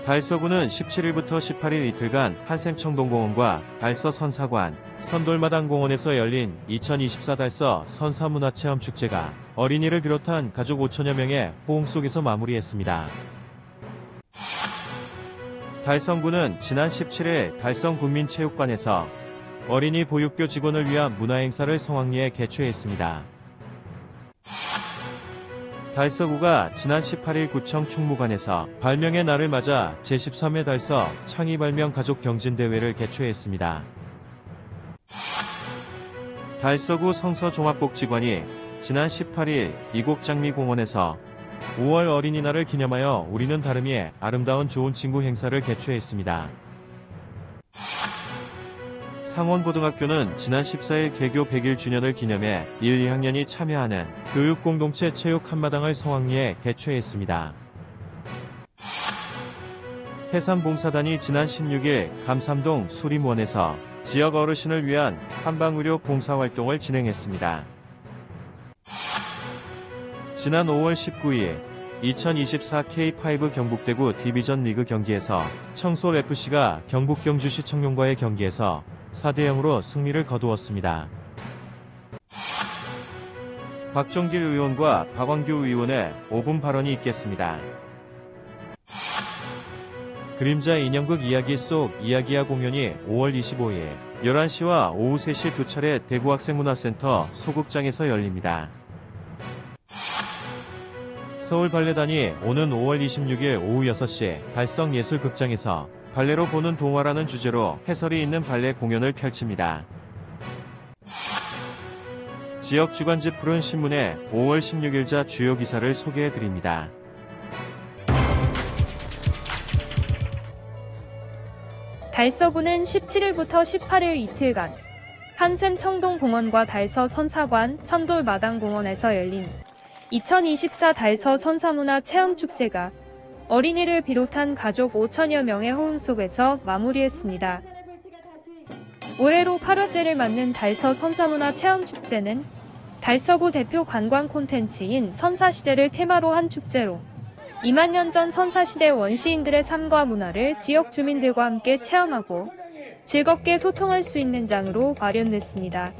달서구는 17일부터 18일 이틀간 한샘청동공원과 달서 선사관, 선돌마당공원에서 열린 2024 달서 선사문화체험축제가 어린이를 비롯한 가족 5천여 명의 호응 속에서 마무리했습니다. 달성구는 지난 17일 달성군민체육관에서 어린이 보육교 직원을 위한 문화행사를 성황리에 개최했습니다. 달서구가 지난 18일 구청 충무관에서 발명의 날을 맞아 제13회 달서 창의 발명 가족 경진대회를 개최했습니다. 달서구 성서종합복지관이 지난 18일 이곡장미공원에서 5월 어린이날을 기념하여 우리는 다름이의 아름다운 좋은 친구 행사를 개최했습니다. 상원고등학교는 지난 14일 개교 100일 주년을 기념해 1, 2학년이 참여하는 교육공동체 체육 한마당을 성황리에 개최했습니다. 해삼봉사단이 지난 16일 감삼동 수림원에서 지역 어르신을 위한 한방의료 봉사활동을 진행했습니다. 지난 5월 19일 2024 K5 경북대구 디비전 리그 경기에서 청솔FC가 경북 경주시 청룡과의 경기에서 4대0으로 승리를 거두었습니다. 박종길 의원과 박광규 의원의 5분 발언이 있겠습니다. 그림자 인형극 이야기 속 이야기야 공연이 5월 25일 11시와 오후 3시 두 차례 대구학생문화센터 소극장에서 열립니다. 서울발레단이 오는 5월 26일 오후 6시 달성예술극장에서 발레로 보는 동화라는 주제로 해설이 있는 발레 공연을 펼칩니다. 지역 주간지 푸른 신문의 5월 16일자 주요 기사를 소개해드립니다. 달서구는 17일부터 18일 이틀간 한샘청동공원과 달서 선사관, 선돌마당공원에서 열린 2024 달서 선사문화체험축제가 어린이를 비롯한 가족 5천여 명의 호응 속에서 마무리했습니다. 올해로 8회째를 맞는 달서 선사문화체험축제는 달서구 대표 관광 콘텐츠인 선사시대를 테마로 한 축제로 2만 년 전 선사시대 원시인들의 삶과 문화를 지역 주민들과 함께 체험하고 즐겁게 소통할 수 있는 장으로 마련됐습니다.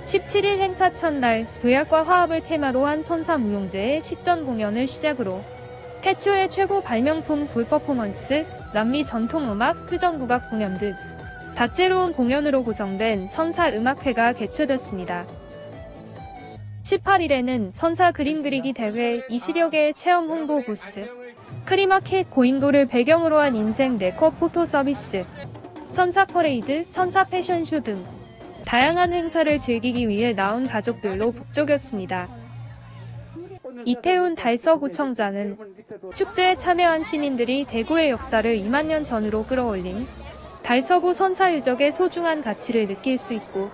17일 행사 첫날 의학과 화합을 테마로 한 선사무용제의 식전 공연을 시작으로 태초의 최고 발명품 불퍼포먼스, 남미 전통음악, 표정국악 공연 등 다채로운 공연으로 구성된 선사음악회가 개최됐습니다. 18일에는 선사 그림 그리기 대회 20여 개의 체험 홍보 부스, 크리마켓 고인돌을 배경으로 한 인생 네컷 포토 서비스, 선사 퍼레이드, 선사 패션쇼 등 다양한 행사를 즐기기 위해 나온 가족들로 북적였습니다. 이태훈 달서구청장은 축제에 참여한 시민들이 대구의 역사를 2만 년 전으로 끌어올린 달서구 선사유적의 소중한 가치를 느낄 수 있고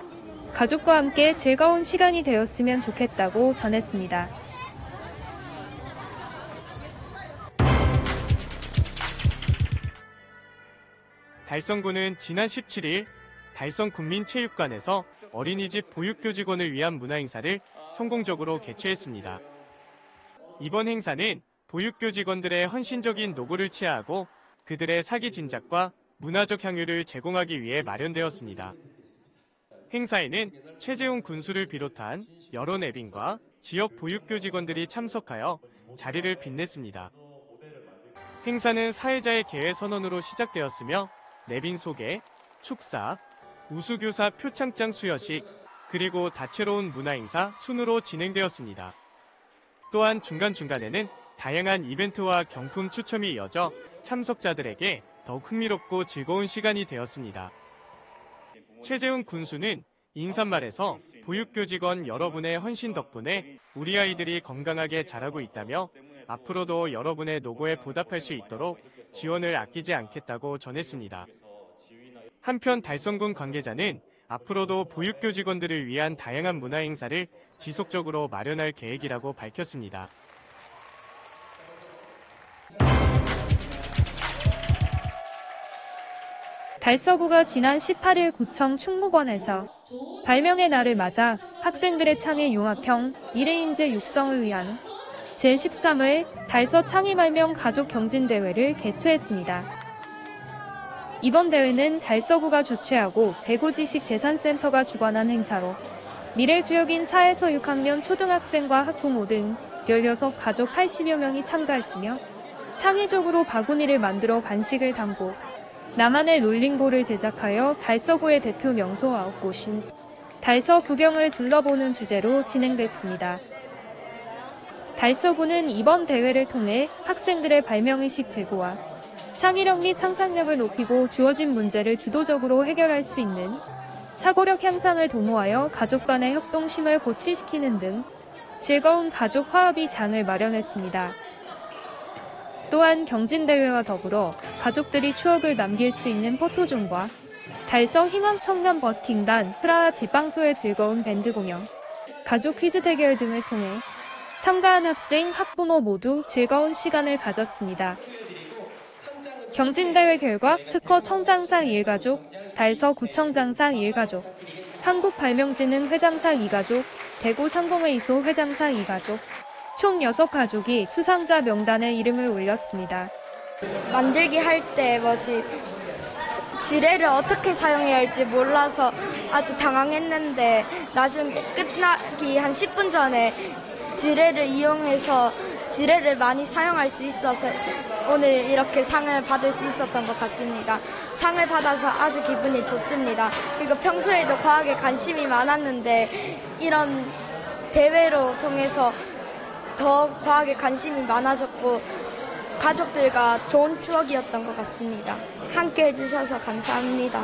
가족과 함께 즐거운 시간이 되었으면 좋겠다고 전했습니다. 달성구는 지난 17일 달성군민체육관에서 어린이집 보육교 직원을 위한 문화행사를 성공적으로 개최했습니다. 이번 행사는 보육교 직원들의 헌신적인 노고를 치하하고 그들의 사기 진작과 문화적 향유를 제공하기 위해 마련되었습니다. 행사에는 최재훈 군수를 비롯한 여러 내빈과 지역 보육교 직원들이 참석하여 자리를 빛냈습니다. 행사는 사회자의 개회 선언으로 시작되었으며 내빈 소개, 축사, 우수교사 표창장 수여식, 그리고 다채로운 문화행사 순으로 진행되었습니다. 또한 중간중간에는 다양한 이벤트와 경품 추첨이 이어져 참석자들에게 더욱 흥미롭고 즐거운 시간이 되었습니다. 최재훈 군수는 인사말에서 보육교 직원 여러분의 헌신 덕분에 우리 아이들이 건강하게 자라고 있다며 앞으로도 여러분의 노고에 보답할 수 있도록 지원을 아끼지 않겠다고 전했습니다. 한편 달성군 관계자는 앞으로도 보육교 직원들을 위한 다양한 문화 행사를 지속적으로 마련할 계획이라고 밝혔습니다. 달서구가 지난 18일 구청 충무관에서 발명의 날을 맞아 학생들의 창의 융합형 미래인재 육성을 위한 제13회 달서 창의발명 가족 경진대회를 개최했습니다. 이번 대회는 달서구가 주최하고 대구지식재산센터가 주관한 행사로 미래주역인 4에서 6학년 초등학생과 학부모 등 16가족 80여 명이 참가했으며 창의적으로 바구니를 만들어 간식을 담고 나만의 롤링볼을 제작하여 달서구의 대표 명소 9곳인 달서 구경을 둘러보는 주제로 진행됐습니다. 달서구는 이번 대회를 통해 학생들의 발명의식 제고와 창의력 및 상상력을 높이고 주어진 문제를 주도적으로 해결할 수 있는 사고력 향상을 도모하여 가족 간의 협동심을 고취시키는 등 즐거운 가족 화합의 장을 마련했습니다. 또한 경진대회와 더불어 가족들이 추억을 남길 수 있는 포토존과 달서 희망 청년 버스킹단 프라하 제빵소의 즐거운 밴드 공연, 가족 퀴즈 대결 등을 통해 참가한 학생, 학부모 모두 즐거운 시간을 가졌습니다. 경진대회 결과 특허 청장상 1가족, 달서 구청장상 1가족, 한국발명진흥 회장상 2가족, 대구 상공회의소 회장상 2가족, 총 6가족이 수상자 명단에 이름을 올렸습니다. 만들기 할 때 지뢰를 어떻게 사용해야 할지 몰라서 아주 당황했는데 나중에 끝나기 한 10분 전에 지뢰를 이용해서 지뢰를 많이 사용할 수 있어서 오늘 이렇게 상을 받을 수 있었던 것 같습니다. 상을 받아서 아주 기분이 좋습니다. 그리고 평소에도 과학에 관심이 많았는데 이런 대회로 통해서 더 과학에 관심이 많아졌고 가족들과 좋은 추억이었던 것 같습니다. 함께 해주셔서 감사합니다.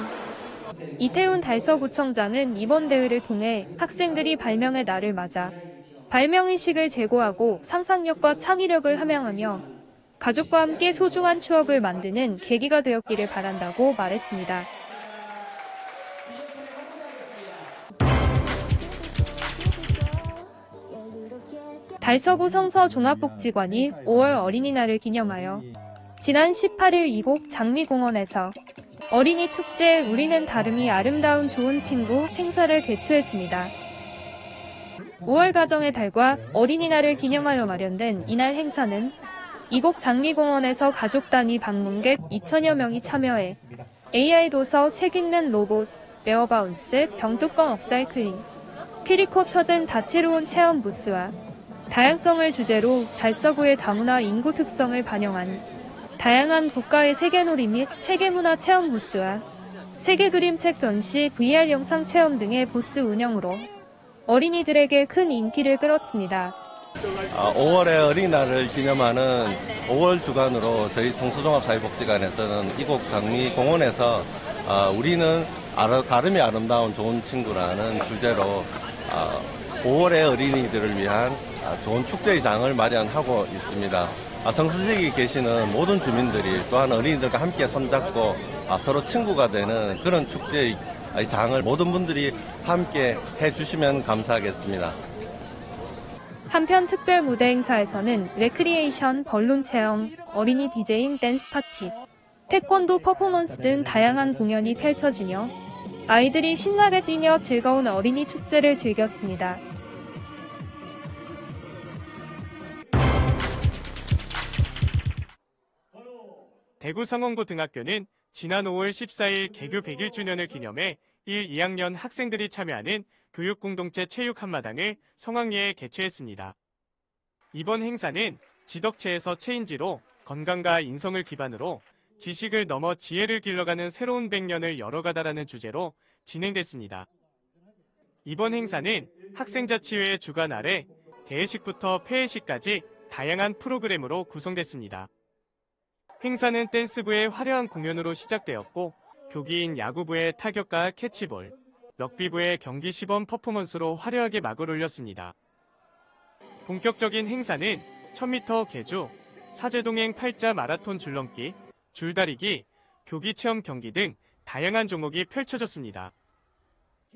이태훈 달서구청장은 이번 대회를 통해 학생들이 발명의 날을 맞아 발명의식을 제고하고 상상력과 창의력을 함양하며 가족과 함께 소중한 추억을 만드는 계기가 되었기를 바란다고 말했습니다. 달서구 성서 종합복지관이 5월 어린이날을 기념하여 지난 18일 이곡 장미공원에서 어린이 축제 우리는 다름이 아름다운 좋은 친구 행사를 개최했습니다. 5월 가정의 달과 어린이날을 기념하여 마련된 이날 행사는 이곡 장미공원에서 가족 단위 방문객 2천여 명이 참여해 AI 도서, 책 읽는 로봇, 에어바운스, 병뚜껑 업사이클링, 캐리커처 등 다채로운 체험 부스와 다양성을 주제로 달서구의 다문화 인구 특성을 반영한 다양한 국가의 세계놀이 및 세계문화 체험 부스와 세계 그림책 전시, VR 영상 체험 등의 부스 운영으로 어린이들에게 큰 인기를 끌었습니다. 5월의 어린이날을 기념하는 5월 주간으로 저희 성수종합사회복지관에서는 이곡 장미공원에서 우리는 다름이 아름다운 좋은 친구라는 주제로 5월의 어린이들을 위한 좋은 축제의 장을 마련하고 있습니다. 성수지역에 계시는 모든 주민들이 또한 어린이들과 함께 손잡고 서로 친구가 되는 그런 축제의 장을 모든 분들이 함께 해주시면 감사하겠습니다. 한편 특별 무대 행사에서는 레크리에이션, 벌룬 체험, 어린이 디제잉, 댄스 파티, 태권도 퍼포먼스 등 다양한 공연이 펼쳐지며 아이들이 신나게 뛰며 즐거운 어린이 축제를 즐겼습니다. 대구 성원고등학교는 지난 5월 14일 개교 100일주년을 기념해 1, 2학년 학생들이 참여하는 교육공동체 체육 한마당을 성황리에 개최했습니다. 이번 행사는 지덕체에서 체인지로 건강과 인성을 기반으로 지식을 넘어 지혜를 길러가는 새로운 100년을 열어가다라는 주제로 진행됐습니다. 이번 행사는 학생자치회의 주관 아래 개회식부터 폐회식까지 다양한 프로그램으로 구성됐습니다. 행사는 댄스부의 화려한 공연으로 시작되었고 교기인 야구부의 타격과 캐치볼, 럭비부의 경기 시범 퍼포먼스로 화려하게 막을 올렸습니다. 본격적인 행사는 1000m 계주, 사제동행 8자 마라톤 줄넘기, 줄다리기, 교기 체험 경기 등 다양한 종목이 펼쳐졌습니다.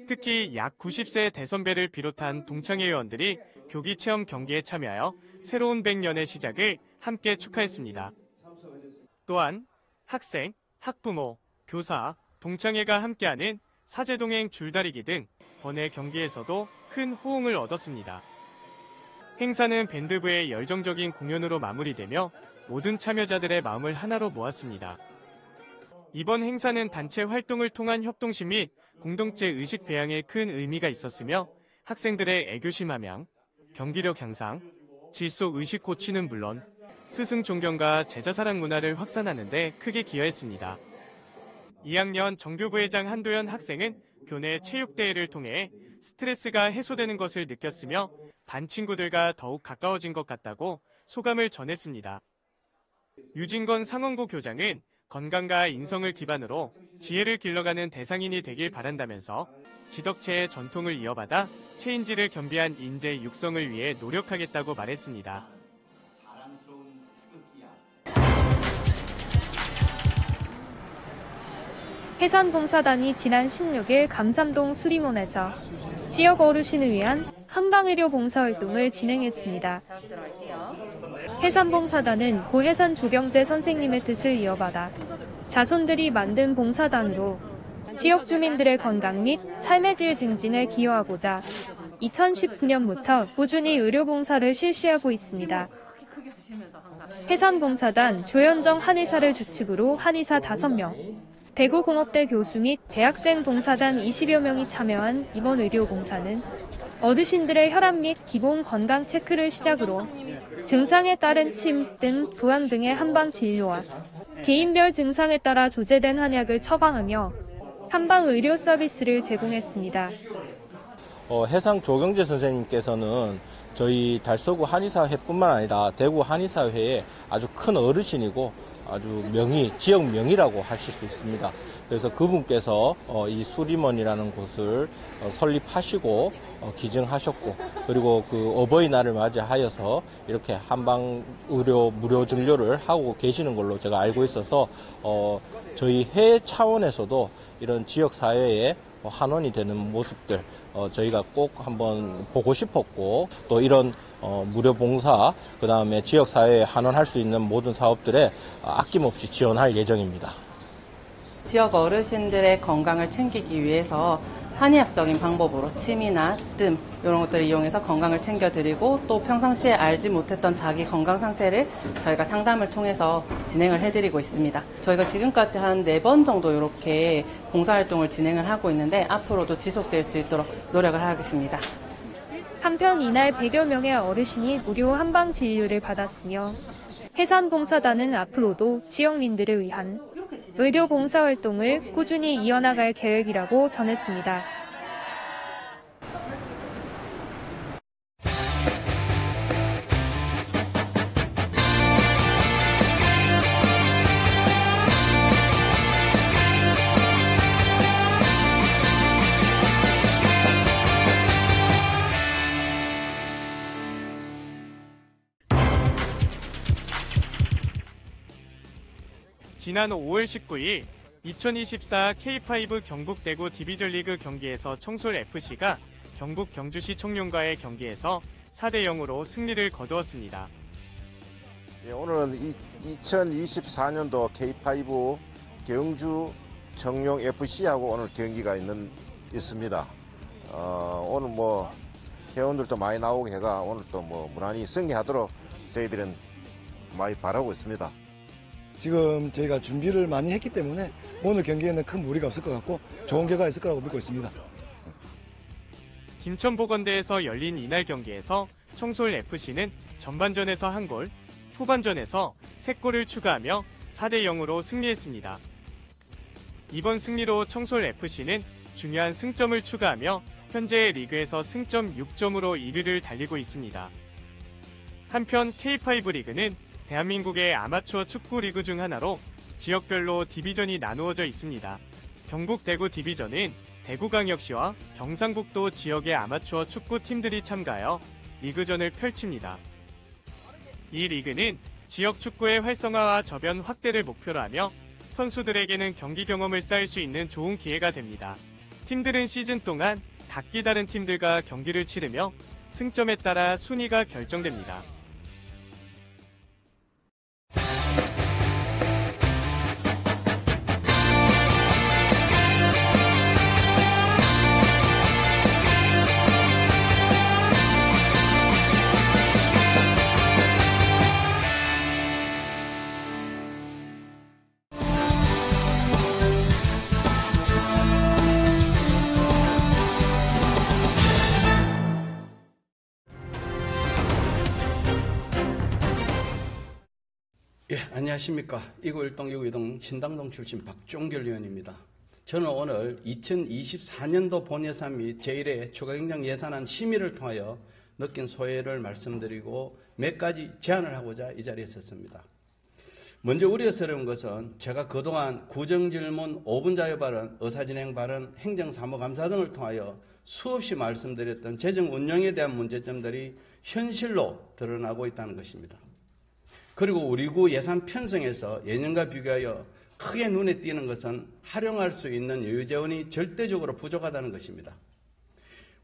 특히 약 90세 대선배를 비롯한 동창회 의원들이 교기 체험 경기에 참여하여 새로운 100년의 시작을 함께 축하했습니다. 또한 학생, 학부모, 교사, 동창회가 함께하는 사제동행 줄다리기 등 번외 경기에서도 큰 호응을 얻었습니다. 행사는 밴드부의 열정적인 공연으로 마무리되며 모든 참여자들의 마음을 하나로 모았습니다. 이번 행사는 단체 활동을 통한 협동심 및 공동체 의식 배양에 큰 의미가 있었으며 학생들의 애교심 함양, 경기력 향상, 질서 의식 고취는 물론 스승 존경과 제자 사랑 문화를 확산하는 데 크게 기여했습니다. 2학년 정교부회장 한도현 학생은 교내 체육대회를 통해 스트레스가 해소되는 것을 느꼈으며 반 친구들과 더욱 가까워진 것 같다고 소감을 전했습니다. 유진건 상원고 교장은 건강과 인성을 기반으로 지혜를 길러가는 대상인이 되길 바란다면서 지덕체의 전통을 이어받아 체인지를 겸비한 인재 육성을 위해 노력하겠다고 말했습니다. 해산봉사단이 지난 16일 감삼동 수리몬에서 지역 어르신을 위한 한방의료 봉사활동을 진행했습니다. 해산봉사단은 고 해산 조경재 선생님의 뜻을 이어받아 자손들이 만든 봉사단으로 지역 주민들의 건강 및 삶의 질 증진에 기여하고자 2019년부터 꾸준히 의료봉사를 실시하고 있습니다. 해산봉사단 조현정 한의사를 주축으로 한의사 5명, 대구공업대 교수 및 대학생 봉사단 20여 명이 참여한 이번 의료봉사는 어르신들의 혈압 및 기본 건강 체크를 시작으로 증상에 따른 침, 등, 부항 등의 한방 진료와 개인별 증상에 따라 조제된 한약을 처방하며 한방 의료 서비스를 제공했습니다. 해상 조경재 선생님께서는 저희 달서구 한의사회뿐만 아니라 대구 한의사회의 아주 큰 어르신이고 아주 지역 명의라고 하실 수 있습니다. 그래서 그분께서 이 수리먼이라는 곳을 설립하시고 기증하셨고, 그리고 그 어버이날을 맞이하여서 이렇게 한방 의료 무료 진료를 하고 계시는 걸로 제가 알고 있어서 저희 회 차원에서도 이런 지역 사회에 환원이 되는 모습들 저희가 꼭 한번 보고 싶었고, 또 이런 무료 봉사, 그 다음에 지역 사회에 환원할 수 있는 모든 사업들에 아낌없이 지원할 예정입니다. 지역 어르신들의 건강을 챙기기 위해서 한의학적인 방법으로 침이나 뜸 이런 것들을 이용해서 건강을 챙겨드리고, 또 평상시에 알지 못했던 자기 건강 상태를 저희가 상담을 통해서 진행을 해드리고 있습니다. 저희가 지금까지 한 4번 정도 이렇게 봉사활동을 진행을 하고 있는데 앞으로도 지속될 수 있도록 노력을 하겠습니다. 한편 이날 100여 명의 어르신이 무료 한방 진료를 받았으며 해산봉사단은 앞으로도 지역민들을 위한 의료 봉사활동을 꾸준히 이어나갈 계획이라고 전했습니다. 지난 5월 19일 2024 K5 경북 대구 디비전리그 경기에서 청솔FC가 경북 경주시 청룡과의 경기에서 4대 0으로 승리를 거두었습니다. 예, 오늘은 2024년도 K5 경주 청룡 FC하고 오늘 경기가 있습니다. 오늘 회원들도 많이 나오고 해가 오늘 또 무난히 승리하도록 저희들은 많이 바라고 있습니다. 지금 저희가 준비를 많이 했기 때문에 오늘 경기에는 큰 무리가 없을 것 같고 좋은 결과가 있을 거라고 믿고 있습니다. 김천보건대에서 열린 이날 경기에서 청솔FC는 전반전에서 1골, 후반전에서 3골을 추가하며 4대 0으로 승리했습니다. 이번 승리로 청솔FC는 중요한 승점을 추가하며 현재 리그에서 승점 6점으로 1위를 달리고 있습니다. 한편 K5 리그는 대한민국의 아마추어 축구 리그 중 하나로 지역별로 디비전이 나누어져 있습니다. 경북 대구 디비전은 대구광역시와 경상북도 지역의 아마추어 축구 팀들이 참가하여 리그전을 펼칩니다. 이 리그는 지역 축구의 활성화와 저변 확대를 목표로 하며 선수들에게는 경기 경험을 쌓을 수 있는 좋은 기회가 됩니다. 팀들은 시즌 동안 각기 다른 팀들과 경기를 치르며 승점에 따라 순위가 결정됩니다. 예, 안녕하십니까. 2912 29이동 신당동 출신 박종결 의원입니다. 저는 오늘 2024년도 본예산 및 제1회 추가경정 예산안 심의를 통하여 느낀 소회를 말씀드리고 몇 가지 제안을 하고자 이 자리에 섰습니다. 먼저 우려스러운 것은 제가 그동안 구정질문, 5분 자유발언, 의사진행 발언, 행정사무감사 등을 통하여 수없이 말씀드렸던 재정 운영에 대한 문제점들이 현실로 드러나고 있다는 것입니다. 그리고 우리 구 예산 편성에서 예년과 비교하여 크게 눈에 띄는 것은 활용할 수 있는 여유재원이 절대적으로 부족하다는 것입니다.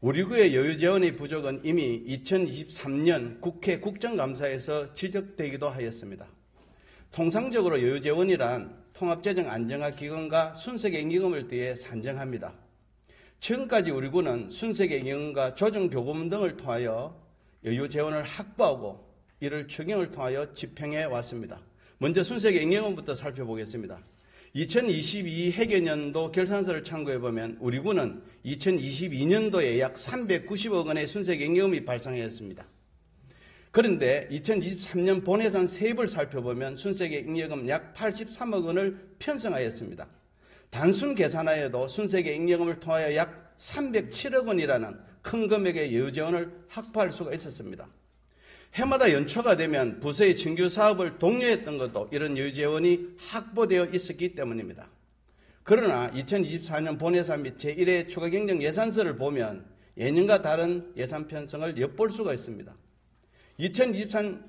우리 구의 여유재원의 부족은 이미 2023년 국회 국정감사에서 지적되기도 하였습니다. 통상적으로 여유재원이란 통합재정안정화기금과 순세경기금을 더해 산정합니다. 지금까지 우리 구는 순세경기금과 조정교부금 등을 통하여 여유재원을 확보하고 이를 추경을 통하여 집행해 왔습니다. 먼저 순세경기금부터 살펴보겠습니다. 2022 회계년도 결산서를 참고해 보면 우리 구는 2022년도에 약 390억 원의 순세경기금이 발생했습니다. 그런데 2023년 본예산 세입을 살펴보면 순세경기금 약 83억 원을 편성하였습니다. 단순 계산하여도 순세경기금을 통하여 약 307억 원이라는 큰 금액의 여유재원을 확보할 수가 있었습니다. 해마다 연초가 되면 부서의 정규 사업을 독려했던 것도 이런 여유재원이 확보되어 있었기 때문입니다. 그러나 2024년 본예산 및 제1회 추가경정 예산서를 보면 예년과 다른 예산 편성을 엿볼 수가 있습니다. 2023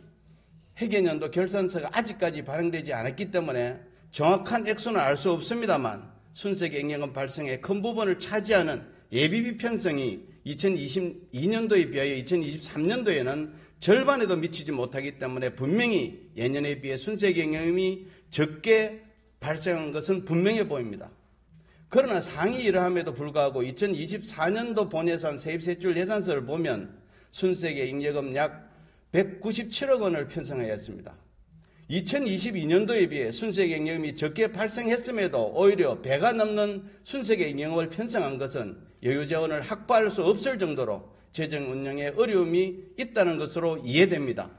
회계년도 결산서가 아직까지 발행되지 않았기 때문에 정확한 액수는 알 수 없습니다만 순세경기금 발생의 큰 부분을 차지하는 예비비 편성이 2022년도에 비하여 2023년도에는 절반에도 미치지 못하기 때문에 분명히 예년에 비해 순세경기금이 적게 발생한 것은 분명해 보입니다. 그러나 상이 이러함에도 불구하고 2024년도 본예산 세입세출 예산서를 보면 순세경기금 약 197억 원을 편성하였습니다. 2022년도에 비해 순세경기금이 적게 발생했음에도 오히려 배가 넘는 순세경기금을 편성한 것은 여유재원을 확보할 수 없을 정도로 재정 운영에 어려움이 있다는 것으로 이해됩니다.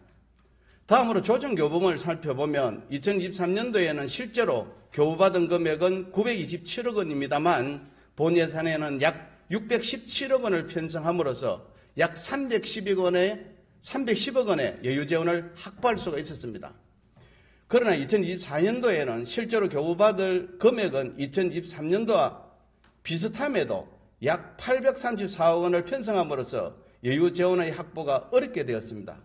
다음으로 조정교부금을 살펴보면 2023년도에는 실제로 교부받은 금액은 927억 원입니다만 본예산에는 약 617억 원을 편성함으로써 약 310억 원의 여유재원을 확보할 수가 있었습니다. 그러나 2024년도에는 실제로 교부받을 금액은 2023년도와 비슷함에도 약 834억 원을 편성함으로써 여유재원의 확보가 어렵게 되었습니다.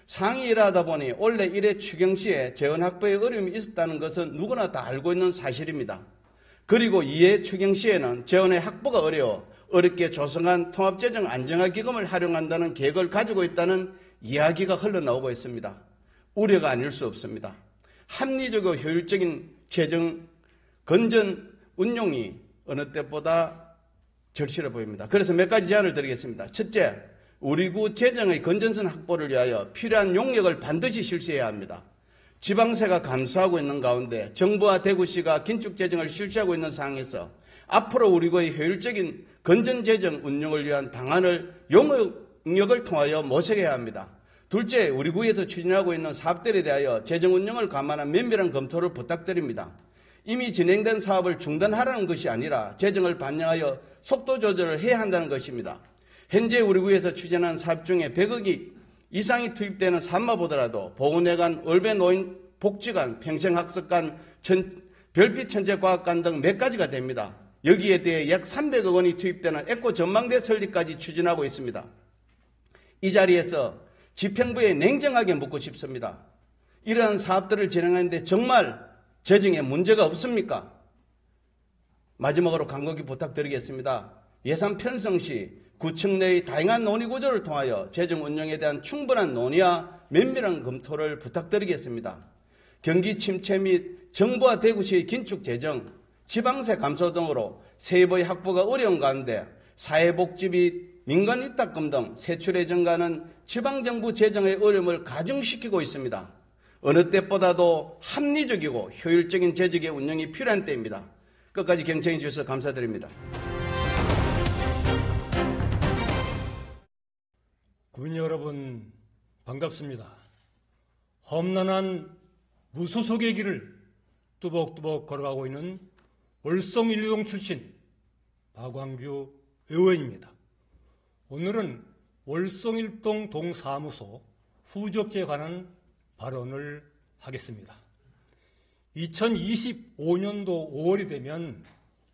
상이 일하다 보니 원래 1회 추경 시에 재원 확보에 어려움이 있었다는 것은 누구나 다 알고 있는 사실입니다. 그리고 2회 추경 시에는 재원의 확보가 어렵게 조성한 통합재정 안정화기금을 활용한다는 계획을 가지고 있다는 이야기가 흘러나오고 있습니다. 우려가 아닐 수 없습니다. 합리적이고 효율적인 재정 건전 운용이 어느 때보다 절실해 보입니다. 그래서 몇 가지 제안을 드리겠습니다. 첫째, 우리 구 재정의 건전성 확보를 위하여 필요한 용역을 반드시 실시해야 합니다. 지방세가 감소하고 있는 가운데 정부와 대구시가 긴축재정을 실시하고 있는 상황에서 앞으로 우리 구의 효율적인 건전재정 운용을 위한 방안을 용역을 통하여 모색해야 합니다. 둘째, 우리 구에서 추진하고 있는 사업들에 대하여 재정 운영을 감안한 면밀한 검토를 부탁드립니다. 이미 진행된 사업을 중단하라는 것이 아니라 재정을 반영하여 속도 조절을 해야 한다는 것입니다. 현재 우리 구에서 추진한 사업 중에 100억이 이상이 투입되는 사업만 보더라도 보건회관, 얼베노인 복지관, 평생학습관, 별빛천체과학관 등 몇 가지가 됩니다. 여기에 대해 약 300억 원이 투입되는 에코전망대 설립까지 추진하고 있습니다. 이 자리에서 집행부에 냉정하게 묻고 싶습니다. 이러한 사업들을 진행하는데 정말 재정에 문제가 없습니까? 마지막으로 간곡히 부탁드리겠습니다. 예산 편성 시 구청 내의 다양한 논의 구조를 통하여 재정 운영에 대한 충분한 논의와 면밀한 검토를 부탁드리겠습니다. 경기 침체 및 정부와 대구시의 긴축 재정, 지방세 감소 등으로 세입의 확보가 어려운 가운데 사회복지 및 민간위탁금 등 세출의 증가는 지방정부 재정의 어려움을 가중시키고 있습니다. 어느 때보다도 합리적이고 효율적인 재정의 운영이 필요한 때입니다. 끝까지 경청해 주셔서 감사드립니다. 국민 여러분 반갑습니다. 험난한 무소속의 길을 뚜벅뚜벅 걸어가고 있는 월성 1, 2동 출신 박광규 의원입니다. 오늘은 월성 1동 동사무소 후적지에 관한 발언을 하겠습니다. 2025년도 5월이 되면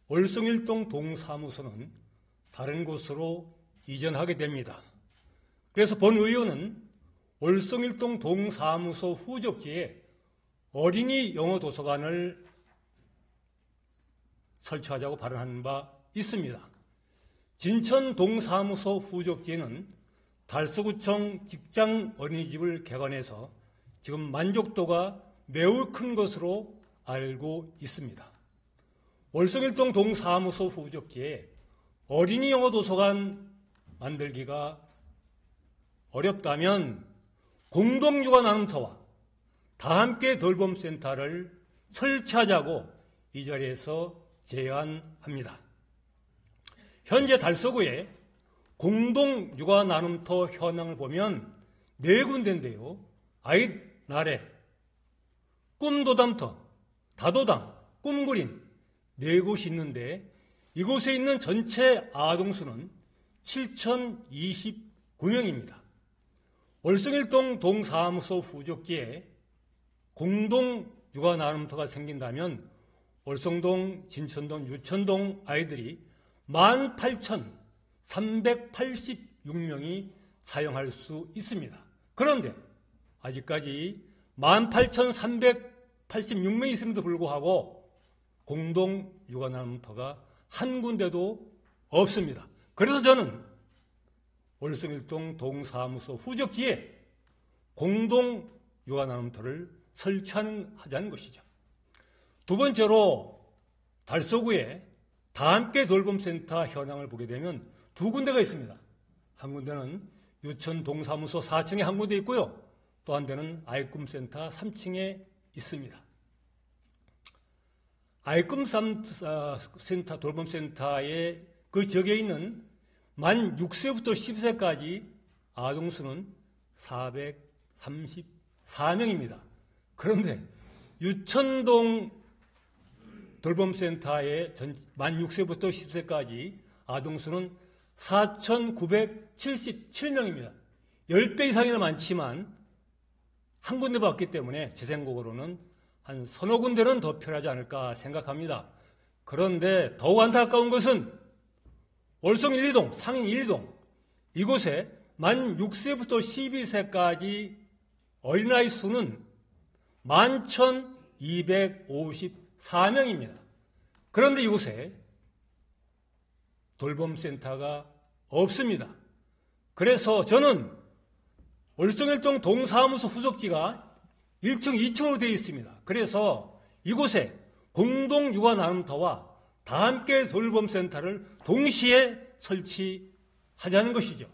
월성 1동 동사무소는 다른 곳으로 이전하게 됩니다. 그래서 본 의원은 월성 1동 동사무소 후적지에 어린이 영어 도서관을 설치하자고 발언한 바 있습니다. 진천 동사무소 후적지에는 달서구청 직장 어린이집을 개관해서 지금 만족도가 매우 큰 것으로 알고 있습니다. 월성 1동 동사무소 후적지에 어린이 영어 도서관 만들기가 어렵다면 공동육아나눔터와 다함께 돌봄센터를 설치하자고 이 자리에서 제안합니다. 현재 달서구에 공동육아나눔터 현황을 보면 4군데인데요. 아잇나래, 꿈도담터, 다도당, 꿈그린 4곳이 있는데 이곳에 있는 전체 아동수는 7,029명입니다. 월성 1동 동사무소 후적지에 공동육아나눔터가 생긴다면 월성동, 진천동, 유천동 아이들이 18,386명이 사용할 수 있습니다. 그런데 아직까지 18,386명이 있음에도 불구하고 공동육아나눔터가 한 군데도 없습니다. 그래서 저는 월성 1동 동사무소 후적지에 공동육아나눔터를 설치하자는 것이죠. 두 번째로 달서구에 다함께 돌봄센터 현황을 보게 되면 2군데가 있습니다. 한 군데는 유천 동사무소 4층에 한 군데 있고요. 또 한 대는 아이꿈센터 3층에 있습니다. 아이꿈센터 돌봄센터에 그 지역에 있는 만 6세부터 10세까지 아동수는 434명입니다. 그런데 유천동 돌봄센터의 만 6세부터 10세까지 아동수는 4,977명입니다. 10배 이상이나 많지만 한 군데 봤기 때문에 제 생각으로는 한 서너 군데는 더 필요하지 않을까 생각합니다. 그런데 더욱 안타까운 것은 월성 1, 2동, 상인 1, 2동 이곳에 만 6세부터 12세까지 어린아이 수는 11,254명입니다. 그런데 이곳에 돌봄센터가 없습니다. 그래서 저는 월성 1동 동사무소 후속지가 1층, 2층으로 되어 있습니다. 그래서 이곳에 공동육아나눔터와 다함께 돌봄센터를 동시에 설치하자는 것이죠.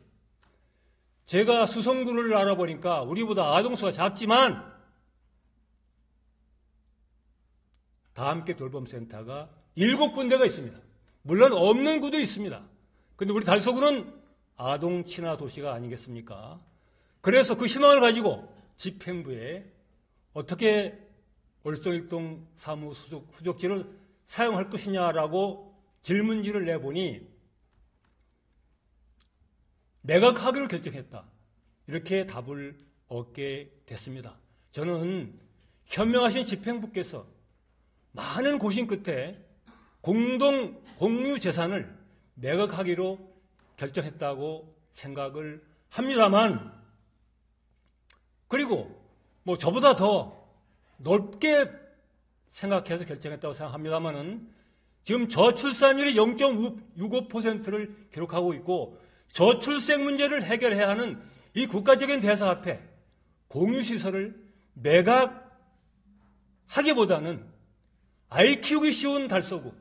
제가 수성구를 알아보니까 우리보다 아동수가 작지만 다함께 돌봄센터가 7군데가 있습니다. 물론 없는 구도 있습니다. 그런데 우리 달서구는 아동 친화 도시가 아니겠습니까? 그래서 그 희망을 가지고 집행부에 어떻게 월성 1동 사무소 후적지를 사용할 것이냐라고 질문지를 내보니 매각하기로 결정했다. 이렇게 답을 얻게 됐습니다. 저는 현명하신 집행부께서 많은 고심 끝에 공유 재산을 매각하기로 결정했다고 생각을 합니다만, 그리고 뭐 저보다 더 넓게 생각해서 결정했다고 생각합니다만은 지금 저출산율이 0.65%를 기록하고 있고 저출생 문제를 해결해야 하는 이 국가적인 대사 앞에 공유시설을 매각하기보다는 아이 키우기 쉬운 달서구,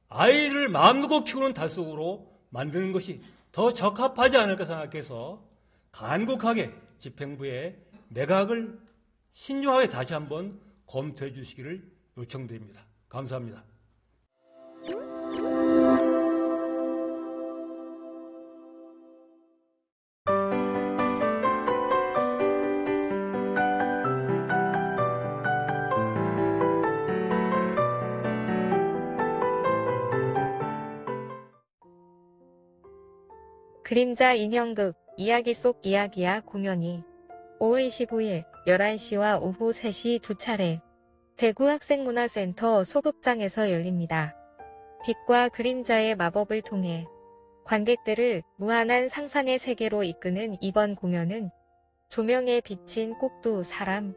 아이를 마음 놓고 키우는 달서구로 만드는 것이 더 적합하지 않을까 생각해서 간곡하게 집행부에 매각을 신중하게 다시 한번 검토해 주시기를 요청드립니다. 감사합니다. 그림자 인형극 이야기 속 이야기야 공연이 5월 25일 11시와 오후 3시 두 차례 대구 학생문화센터 소극장에서 열립니다. 빛과 그림자의 마법을 통해 관객들을 무한한 상상의 세계로 이끄는 이번 공연은 조명에 비친 꼭두 사람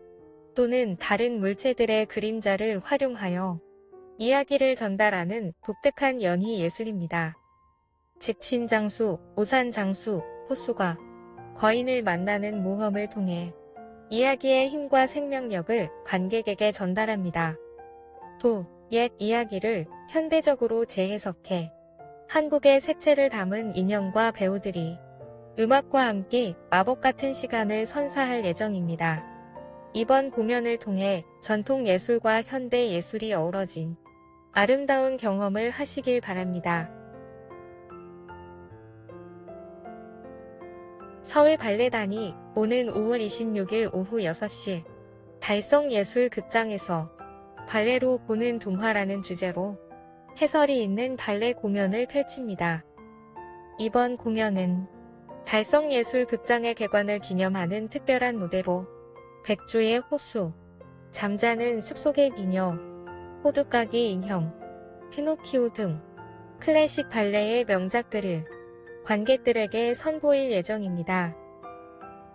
또는 다른 물체들의 그림자를 활용하여 이야기를 전달하는 독특한 연희 예술입니다. 집신장수, 오산장수, 호수가 거인을 만나는 모험을 통해 이야기의 힘과 생명력을 관객에게 전달합니다. 또, 옛 이야기를 현대적으로 재해석해 한국의 색채를 담은 인형과 배우들이 음악과 함께 마법 같은 시간을 선사할 예정입니다. 이번 공연을 통해 전통 예술과 현대 예술이 어우러진 아름다운 경험을 하시길 바랍니다. 서울 발레단이 오는 5월 26일 오후 6시 달성예술극장에서 발레로 보는 동화라는 주제로 해설이 있는 발레 공연을 펼칩니다. 이번 공연은 달성예술극장의 개관을 기념하는 특별한 무대로 백조의 호수, 잠자는 숲속의 미녀, 호두까기 인형, 피노키오 등 클래식 발레의 명작들을 관객들에게 선보일 예정입니다.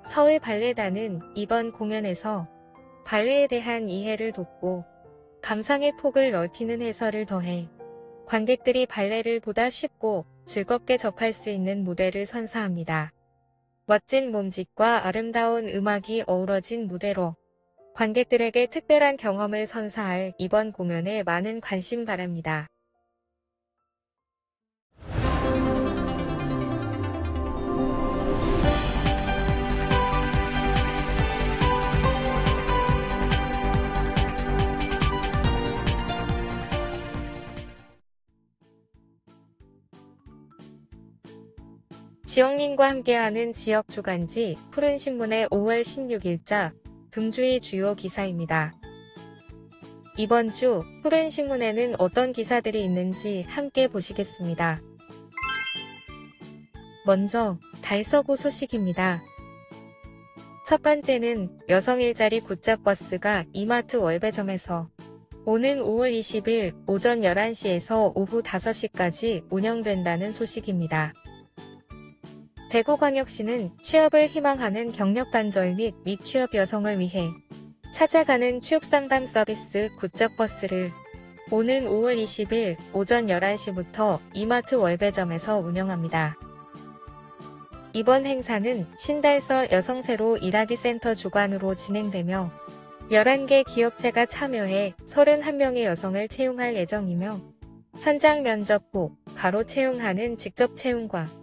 서울 발레단은 이번 공연에서 발레에 대한 이해를 돕고 감상의 폭을 넓히는 해설을 더해 관객들이 발레를 보다 쉽고 즐겁게 접할 수 있는 무대를 선사합니다. 멋진 몸짓과 아름다운 음악이 어우러진 무대로 관객들에게 특별한 경험을 선사할 이번 공연에 많은 관심 바랍니다. 지역민과 함께하는 지역 주간지 푸른신문의 5월 16일자 금주의 주요 기사입니다. 이번 주 푸른신문에는 어떤 기사들이 있는지 함께 보시겠습니다. 먼저 달서구 소식입니다. 첫 번째는 여성 일자리 굿잡버스가 이마트 월배점에서 오는 5월 20일 오전 11시에서 오후 5시까지 운영된다는 소식입니다. 대구광역시는 취업을 희망하는 경력단절 및 미취업 여성을 위해 찾아가는 취업상담 서비스 굿잡버스를 오는 5월 20일 오전 11시부터 이마트 월배점에서 운영합니다. 이번 행사는 신달서 여성세로 일하기 센터 주관으로 진행되며 11개 기업체가 참여해 31명의 여성을 채용할 예정이며 현장 면접 후 바로 채용하는 직접 채용과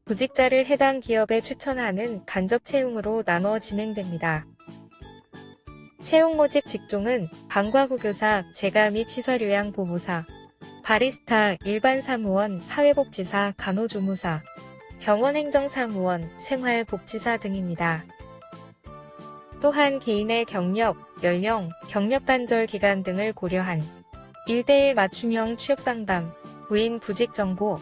구직자를 해당 기업에 추천하는 간접 채용으로 나눠 진행됩니다. 채용 모집 직종은 방과후 교사, 재가 및 시설요양보호사, 바리스타, 일반 사무원, 사회복지사, 간호조무사, 병원행정사무원, 생활복지사 등입니다. 또한 개인의 경력, 연령, 경력단절 기간 등을 고려한 1:1 맞춤형 취업상담, 부인 부직정보,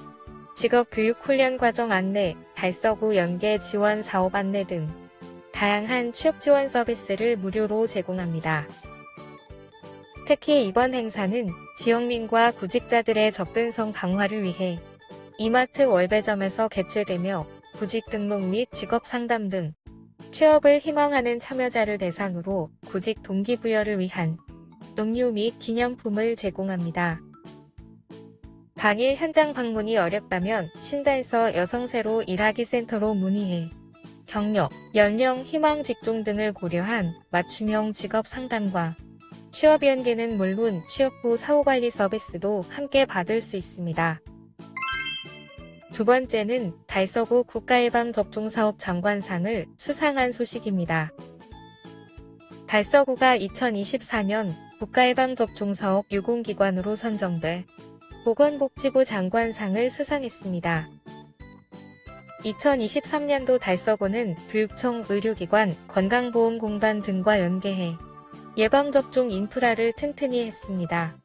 직업교육 훈련 과정 안내, 달서구 연계 지원 사업 안내 등 다양한 취업 지원 서비스를 무료로 제공합니다. 특히 이번 행사는 지역민과 구직자들의 접근성 강화를 위해 이마트 월배점에서 개최되며 구직 등록 및 직업 상담 등 취업을 희망하는 참여자를 대상으로 구직 동기부여를 위한 음료 및 기념품을 제공합니다. 당일 현장 방문이 어렵다면 신달서 여성세로 일하기 센터로 문의해 경력, 연령, 희망 직종 등을 고려한 맞춤형 직업 상담과 취업 연계는 물론 취업 후 사후관리 서비스도 함께 받을 수 있습니다. 두 번째는 달서구 국가예방접종사업 장관상을 수상한 소식입니다. 달서구가 2024년 국가예방접종사업 유공기관으로 선정돼 보건복지부 장관상을 수상했습니다. 2023년도 달서구는 교육청, 의료기관, 건강보험공단 등과 연계해 예방접종 인프라를 튼튼히 했습니다.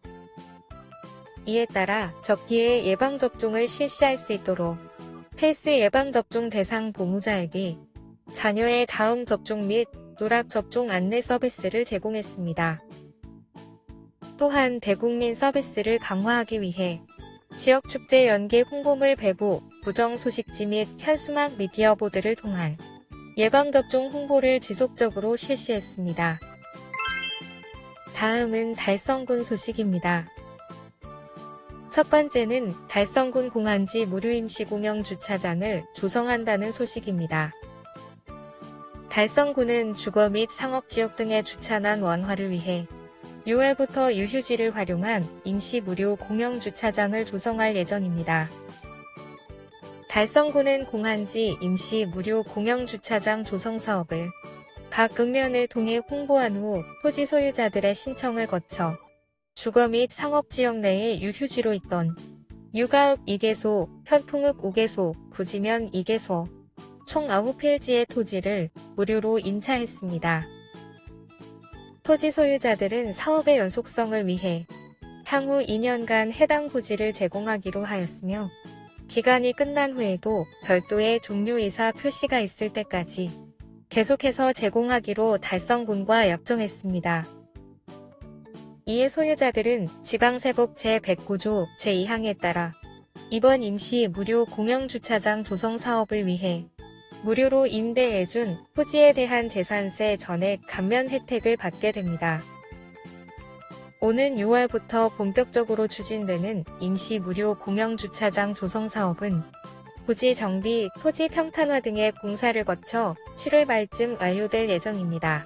이에 따라 적기에 예방접종을 실시할 수 있도록 필수 예방접종 대상 보호자에게 자녀의 다음 접종 및 누락 접종 안내 서비스를 제공했습니다. 또한 대국민 서비스를 강화하기 위해 지역축제 연계 홍보물 배부, 부정소식지 및 현수막 미디어 보드를 통한 예방접종 홍보를 지속적으로 실시했습니다. 다음은 달성군 소식입니다. 첫 번째는 달성군 공안지 무료 임시 공영 주차장을 조성한다는 소식입니다. 달성군은 주거 및 상업지역 등의 주차난 완화를 위해 6월부터 유휴지를 활용한 임시 무료 공영 주차장을 조성할 예정입니다. 달성군은 공안지 임시 무료 공영 주차장 조성 사업을 각 읍면을 통해 홍보한 후 토지 소유자들의 신청을 거쳐 주거 및 상업지역 내의 유휴지로 있던 유가읍 2개소, 현풍읍 5개소, 구지면 2개소, 총 9필지의 토지를 무료로 임차했습니다. 토지 소유자들은 사업의 연속성을 위해 향후 2년간 해당 부지를 제공하기로 하였으며 기간이 끝난 후에도 별도의 종료이사 표시가 있을 때까지 계속해서 제공하기로 달성군과 약정했습니다. 이에 소유자들은 지방세법 제109조 제2항에 따라 이번 임시 무료 공영주차장 조성 사업을 위해 무료로 임대해준 토지에 대한 재산세 전액 감면 혜택을 받게 됩니다. 오는 6월부터 본격적으로 추진되는 임시 무료 공영주차장 조성 사업은 부지 정비, 토지 평탄화 등의 공사를 거쳐 7월 말쯤 완료될 예정입니다.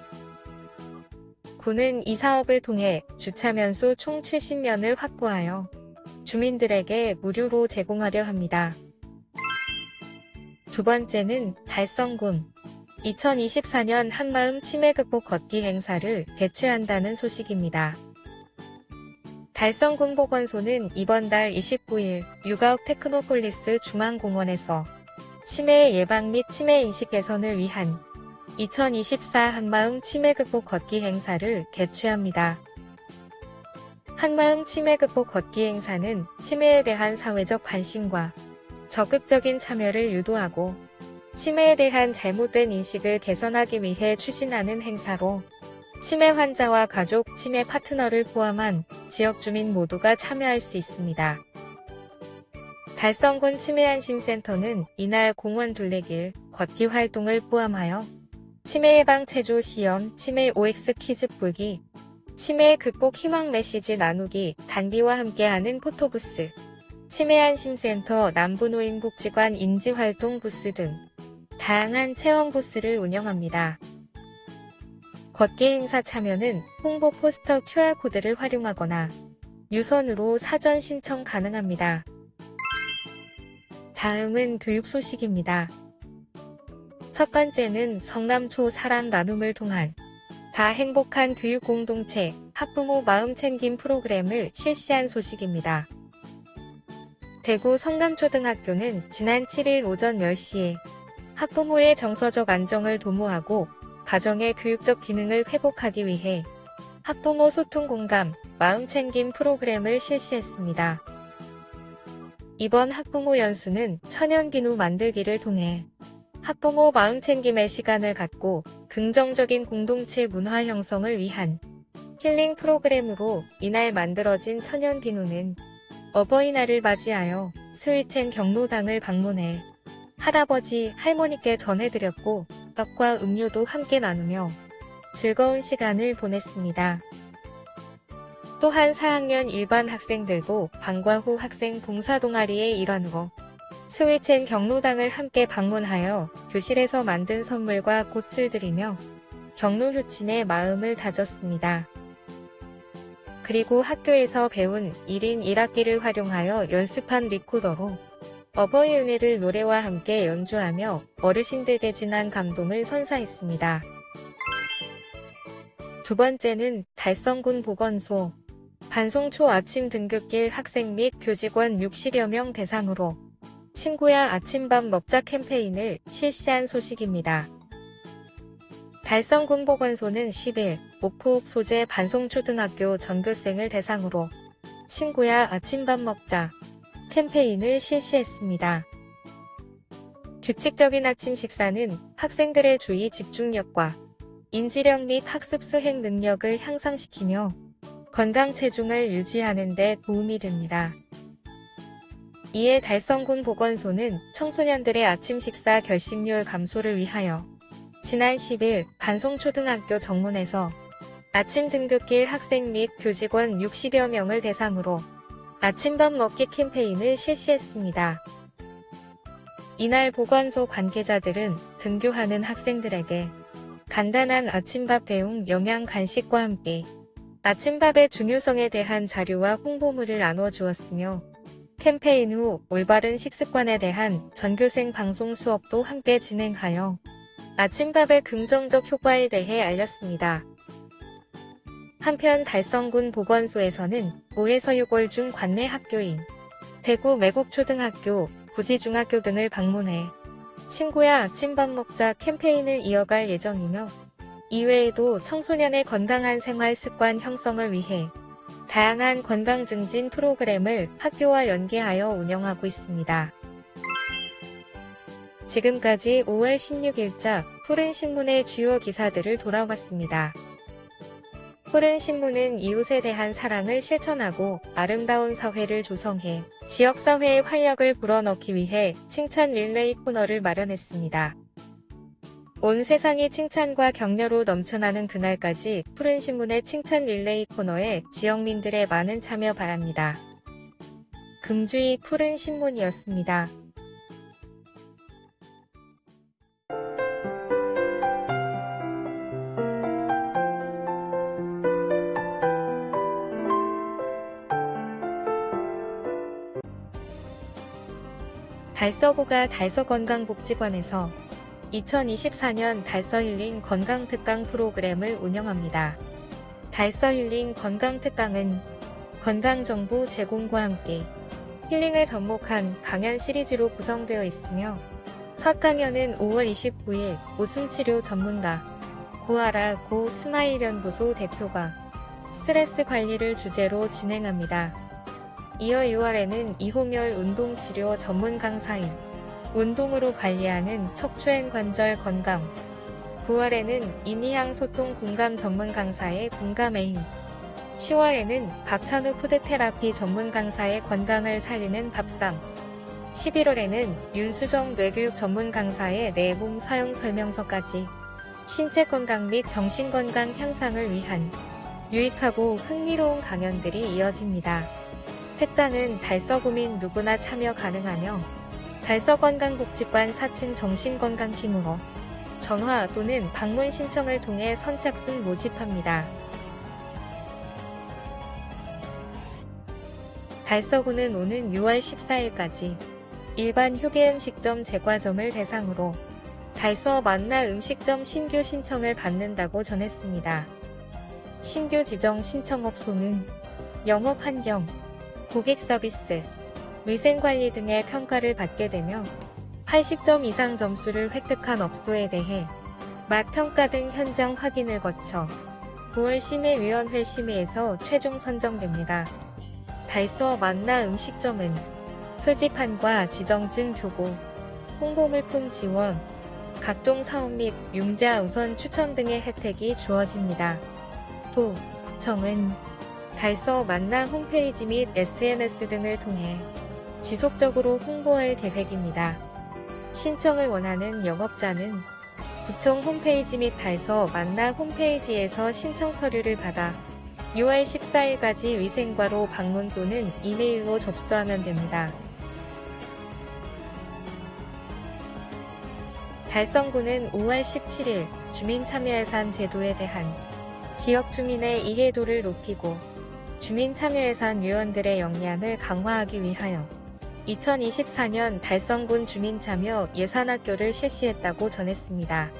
군은 이 사업을 통해 주차면수 총 70면을 확보하여 주민들에게 무료로 제공하려 합니다. 두 번째는 달성군 2024년 한마음 치매 극복 걷기 행사를 개최한다는 소식입니다. 달성군 보건소는 이번 달 29일 유가읍 테크노폴리스 중앙공원에서 치매 예방 및 치매 인식 개선을 위한 2024 한마음 치매 극복 걷기 행사를 개최합니다. 한마음 치매 극복 걷기 행사는 치매에 대한 사회적 관심과 적극적인 참여를 유도하고 치매에 대한 잘못된 인식을 개선하기 위해 추진하는 행사로 치매 환자와 가족, 치매 파트너를 포함한 지역 주민 모두가 참여할 수 있습니다. 달성군 치매안심센터는 이날 공원 둘레길, 걷기 활동을 포함하여 치매 예방 체조 시험, 치매 OX 퀴즈 풀기, 치매 극복 희망 메시지 나누기, 단비와 함께하는 포토부스, 치매안심센터 남부노인복지관 인지활동 부스 등 다양한 체험 부스를 운영합니다. 걷기 행사 참여는 홍보 포스터 QR코드를 활용하거나 유선으로 사전 신청 가능합니다. 다음은 교육 소식입니다. 첫 번째는 성남초 사랑 나눔을 통한 다 행복한 교육 공동체 학부모 마음 챙김 프로그램을 실시한 소식입니다. 대구 성남초등학교는 지난 7일 오전 10시에 학부모의 정서적 안정을 도모하고 가정의 교육적 기능을 회복하기 위해 학부모 소통 공감, 마음 챙김 프로그램을 실시했습니다. 이번 학부모 연수는 천연 비누 만들기를 통해 학부모 마음 챙김의 시간을 갖고 긍정적인 공동체 문화 형성을 위한 힐링 프로그램으로 이날 만들어진 천연 비누는 어버이날을 맞이하여 스위첸 경로당을 방문해 할아버지, 할머니께 전해드렸고 밥과 음료도 함께 나누며 즐거운 시간을 보냈습니다. 또한 4학년 일반 학생들도 방과 후 학생 봉사동아리의 일환으로 스위첸 경로당을 함께 방문하여 교실에서 만든 선물과 꽃을 드리며 경로 효친의 마음을 다졌습니다. 그리고 학교에서 배운 1인 1악기를 활용하여 연습한 리코더로 어버이 은혜를 노래와 함께 연주하며 어르신들께 진한 감동을 선사했습니다. 두 번째는 달성군 보건소 반송초 아침 등굣길 학생 및 교직원 60여 명 대상으로 친구야 아침밥 먹자 캠페인을 실시한 소식입니다. 달성군 보건소는 10일 목포읍 소재 반송초등학교 전교생을 대상으로 친구야 아침밥 먹자 캠페인을 실시했습니다. 규칙적인 아침 식사는 학생들의 주의 집중력과 인지력 및 학습 수행 능력을 향상시키며 건강 체중을 유지하는 데 도움이 됩니다. 이에 달성군 보건소는 청소년들의 아침 식사 결식률 감소를 위하여 지난 10일 반송초등학교 정문에서 아침 등굣길 학생 및 교직원 60여 명을 대상으로 아침밥 먹기 캠페인을 실시했습니다. 이날 보건소 관계자들은 등교하는 학생들에게 간단한 아침밥 대용 영양 간식과 함께 아침밥의 중요성에 대한 자료와 홍보물을 나눠주었으며 캠페인 후 올바른 식습관에 대한 전교생 방송 수업도 함께 진행하여 아침밥의 긍정적 효과에 대해 알렸습니다. 한편 달성군 보건소에서는 5에서 6월 중 관내 학교인 대구 매곡초등학교, 구지중학교 등을 방문해 친구야 아침밥 먹자 캠페인을 이어갈 예정이며 이외에도 청소년의 건강한 생활 습관 형성을 위해 다양한 건강 증진 프로그램을 학교와 연계하여 운영하고 있습니다. 지금까지 5월 16일자 푸른신문의 주요 기사들을 돌아봤습니다. 푸른신문은 이웃에 대한 사랑을 실천하고 아름다운 사회를 조성해 지역사회의 활력을 불어넣기 위해 칭찬 릴레이 코너를 마련했습니다. 온 세상이 칭찬과 격려로 넘쳐나는 그날까지 푸른신문의 칭찬 릴레이 코너에 지역민들의 많은 참여 바랍니다. 금주의 푸른신문이었습니다. 달서구가 달서건강복지관에서 2024년 달서힐링 건강특강 프로그램을 운영합니다. 달서힐링 건강특강은 건강정보 제공과 함께 힐링을 접목한 강연 시리즈로 구성되어 있으며 첫 강연은 5월 29일 웃음치료 전문가 고아라 고 스마일 연구소 대표가 스트레스 관리를 주제로 진행합니다. 이어 6월에는 이홍열 운동치료 전문 강사인 운동으로 관리하는 척추엔 관절 건강 9월에는 인이향 소통 공감 전문 강사의 공감의 힘 10월에는 박찬우 푸드테라피 전문 강사의 건강을 살리는 밥상 11월에는 윤수정 뇌교육 전문 강사의 내 몸 사용 설명서까지 신체 건강 및 정신 건강 향상을 위한 유익하고 흥미로운 강연들이 이어집니다. 특강은 달서구민 누구나 참여 가능하며 달서건강복지관 4층 정신건강팀으로 전화 또는 방문 신청을 통해 선착순 모집합니다. 달서구는 오는 6월 14일까지 일반 휴게음식점 제과점을 대상으로 달서 만나 음식점 신규 신청을 받는다고 전했습니다. 신규 지정 신청업소는 영업환경, 고객 서비스, 위생관리 등의 평가를 받게 되며 80점 이상 점수를 획득한 업소에 대해 맛평가 등 현장 확인을 거쳐 9월 심의위원회 심의에서 최종 선정됩니다. 달서 만나 음식점은 표지판과 지정증 표고, 홍보물품 지원, 각종 사업 및 융자 우선 추천 등의 혜택이 주어집니다. 또 구청은 달서 만나 홈페이지 및 SNS 등을 통해 지속적으로 홍보할 계획입니다. 신청을 원하는 영업자는 구청 홈페이지 및 달서 만나 홈페이지에서 신청 서류를 받아 6월 14일까지 위생과로 방문 또는 이메일로 접수하면 됩니다. 달성구는 5월 17일 주민참여예산 제도에 대한 지역 주민의 이해도를 높이고 주민참여예산 위원들의 역량을 강화하기 위하여 2024년 달성군 주민참여 예산학교를 실시했다고 전했습니다.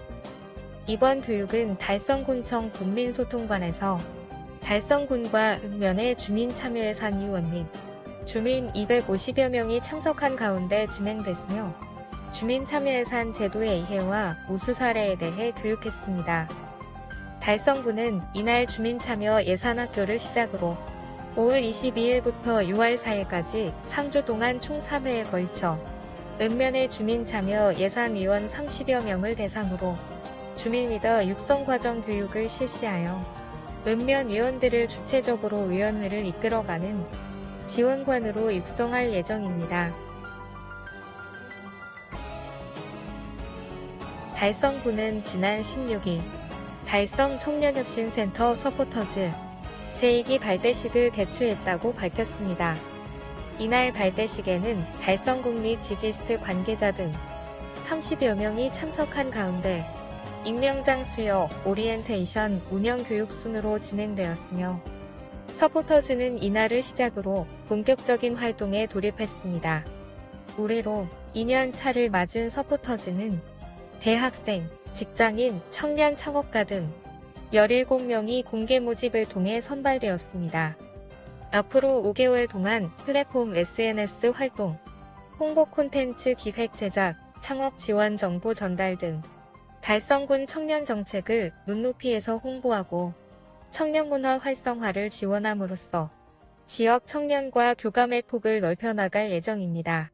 이번 교육은 달성군청 군민소통관에서 달성군과 읍면의 주민참여예산 위원 및 주민 250여 명이 참석한 가운데 진행됐으며 주민참여예산 제도의 이해와 우수 사례에 대해 교육했습니다. 달성군은 이날 주민참여 예산학교를 시작으로 5월 22일부터 6월 4일까지 3주 동안 총 3회에 걸쳐 읍면의 주민 참여 예산위원 30여 명을 대상으로 주민 리더 육성 과정 교육을 실시하여 읍면 위원들을 주체적으로 위원회를 이끌어가는 지원관으로 육성할 예정입니다. 달성군은 지난 16일 달성 청년혁신센터 서포터즈 제2기 발대식을 개최했다고 밝혔습니다. 이날 발대식에는 달성군 및 지지스트 관계자 등 30여 명이 참석한 가운데 임명장 수여, 오리엔테이션, 운영교육 순으로 진행되었으며 서포터즈는 이날을 시작으로 본격적인 활동에 돌입했습니다. 올해로 2년 차를 맞은 서포터즈는 대학생, 직장인, 청년 창업가 등 17명이 공개 모집을 통해 선발되었습니다. 앞으로 5개월 동안 플랫폼 SNS 활동, 홍보 콘텐츠 기획 제작, 창업 지원 정보 전달 등 달성군 청년 정책을 눈높이에서 홍보하고 청년 문화 활성화를 지원함으로써 지역 청년과 교감의 폭을 넓혀나갈 예정입니다.